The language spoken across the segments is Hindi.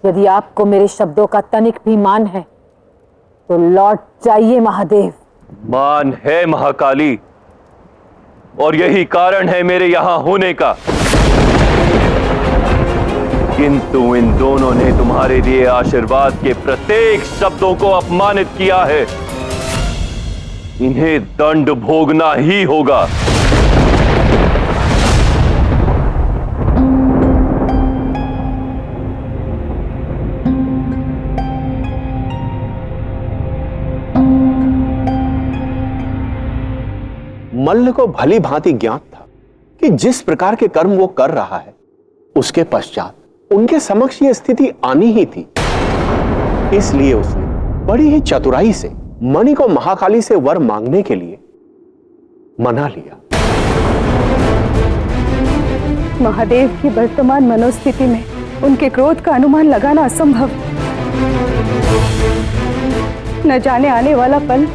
यदि आपको मेरे शब्दों का तनिक भी मान है तो लौट जाइए महादेव। मान है महाकाली, और यही कारण है मेरे यहां होने का। किंतु इन दोनों ने तुम्हारे दिए आशीर्वाद के प्रत्येक शब्दों को अपमानित किया है। इन्हें दंड भोगना ही होगा। मल्ल को भली भांति ज्ञात था कि जिस प्रकार के कर्म वो कर रहा है उसके पश्चात उनके समक्ष ये स्थिति आनी ही थी। इसलिए उसने बड़ी ही चतुराई से मणि को महाकाली से वर मांगने के लिए मना लिया। महादेव की वर्तमान मनोस्थिति में उनके क्रोध का अनुमान लगाना असंभव। न जाने आने वाला पल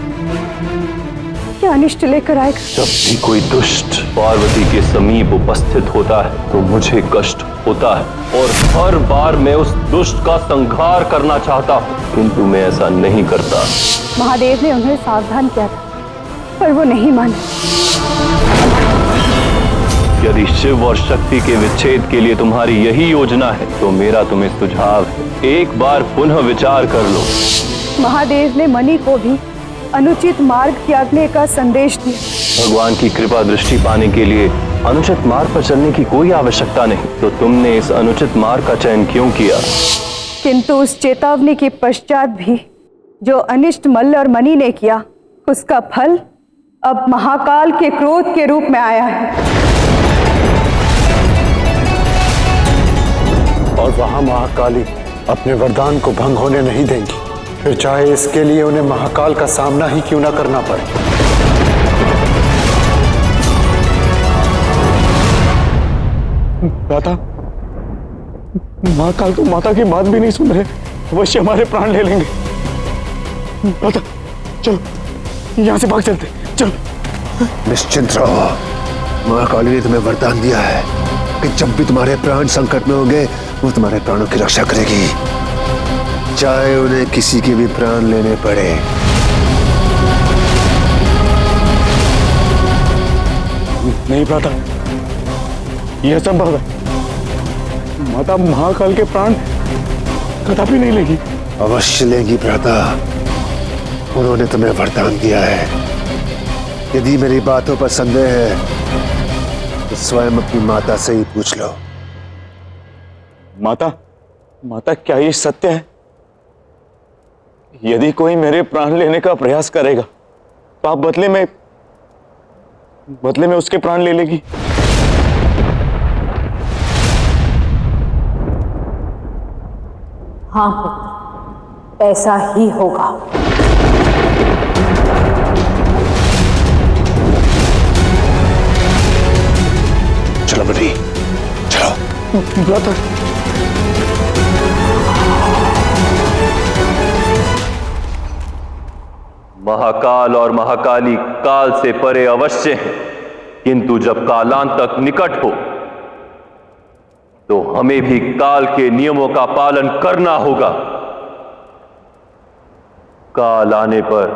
क्या अनिष्ट लेकर आएगा। जब भी कोई दुष्ट पार्वती के समीप उपस्थित होता है तो मुझे कष्ट होता है, और हर बार मैं उस दुष्ट का संहार करना चाहता हूँ, किंतु मैं ऐसा नहीं करता। महादेव ने उन्हें सावधान किया था पर वो नहीं माने। यदि शिव और शक्ति के विच्छेद के लिए तुम्हारी यही योजना है तो मेरा तुम्हें सुझाव है, एक बार पुनः विचार कर लो। महादेव ने मणि को भी अनुचित मार्ग त्यागने का संदेश दिया। भगवान की कृपा दृष्टि पाने के लिए अनुचित मार्ग पर चलने की कोई आवश्यकता नहीं, तो तुमने इस अनुचित मार्ग का चयन क्यों किया? किंतु उस चेतावनी के पश्चात भी जो अनिष्ट मल्ल और मणि ने किया, उसका फल अब महाकाल के क्रोध के रूप में आया है। और वहां महाकाली अपने वरदान को भंग होने नहीं देंगी, फिर चाहे इसके लिए उन्हें महाकाल का सामना ही क्यों ना करना पड़े। दादा, महाकाल तो माता की बात भी नहीं सुन रहे, अवश्य हमारे प्राण ले लेंगे। दादा चलो यहां से भाग चलते, चलो। निश्चिंत रहो, महाकाली ने तुम्हें वरदान दिया है कि जब भी तुम्हारे प्राण संकट में होंगे वो तुम्हारे प्राणों की रक्षा करेगी, चाहे उन्हें किसी के भी प्राण लेने पड़े। नहीं भ्राता, यह असंभव है। माता महाकाल के प्राण कदापि नहीं लेगी। अवश्य लेगी भ्राता, उन्होंने तुम्हें वरदान दिया है। यदि मेरी बातों पर संदेह है तो स्वयं अपनी माता से ही पूछ लो। माता क्या ये सत्य है? यदि कोई मेरे प्राण लेने का प्रयास करेगा तो आप बदले में उसके प्राण ले लेगी। हाँ पुत्र, ऐसा ही होगा। चलो मणि, चलो। महाकाल और महाकाली काल से परे अवश्य हैं, किंतु जब कालांतक निकट हो तो हमें भी काल के नियमों का पालन करना होगा। काल आने पर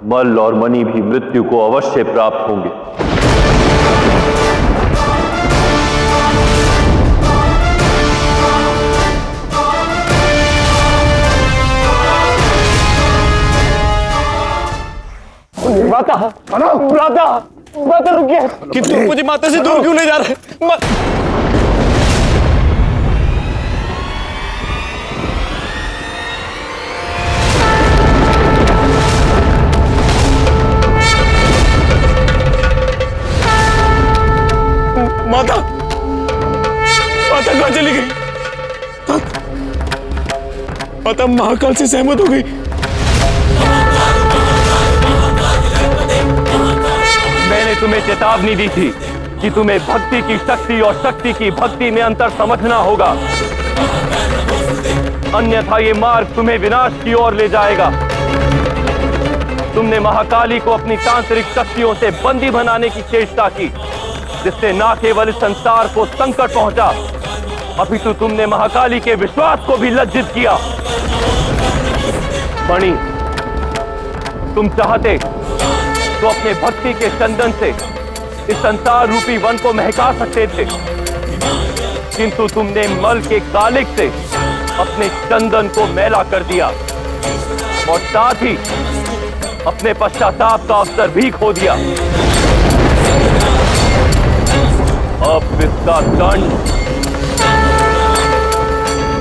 मल्ल और मणि भी मृत्यु को अवश्य प्राप्त होंगे। माता रुकिए, कि तुम मुझे माता से दूर क्यों ले जा रहे? माता कहाँ चली गई? माता महाकाल से सहमत हो गई। मैंने तुम्हें चेतावनी दी थी कि तुम्हें भक्ति की शक्ति और शक्ति की भक्ति में अंतर समझना होगा, अन्यथा ये मार्ग तुम्हें विनाश की ओर ले जाएगा। तुमने महाकाली को अपनी तांत्रिक शक्तियों से बंदी बनाने की चेष्टा की, जिससे न केवल इस संसार को संकट पहुंचा अपितु तुमने महाकाली के विश्वास को भी लज्जित किया। मणि, तुम चाहते तो अपने भक्ति के चंदन से इस संसार रूपी वन को महका सकते थे, किंतु तुमने मल के कालिक से अपने चंदन को मैला कर दिया और साथ ही अपने पश्चाताप का अवसर भी खो दिया। अब इसका दंड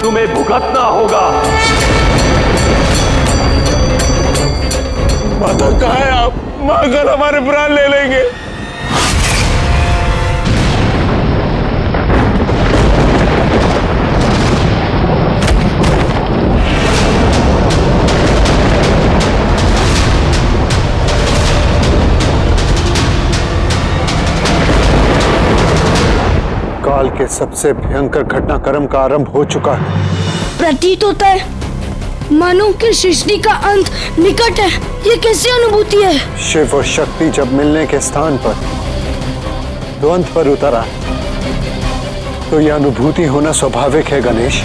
तुम्हें भुगतना होगा। माता कहाँ है आप? महाकाल हमारे प्राण ले लेंगे। काल के सबसे भयंकर घटनाक्रम का आरंभ हो चुका है। प्रतीत होता है मानो कि सृष्टि का अंत निकट है। ये कैसी अनुभूति है? शिव और शक्ति जब मिलने के स्थान पर द्वंद्व पर उतरा तो यह अनुभूति होना स्वाभाविक है गणेश।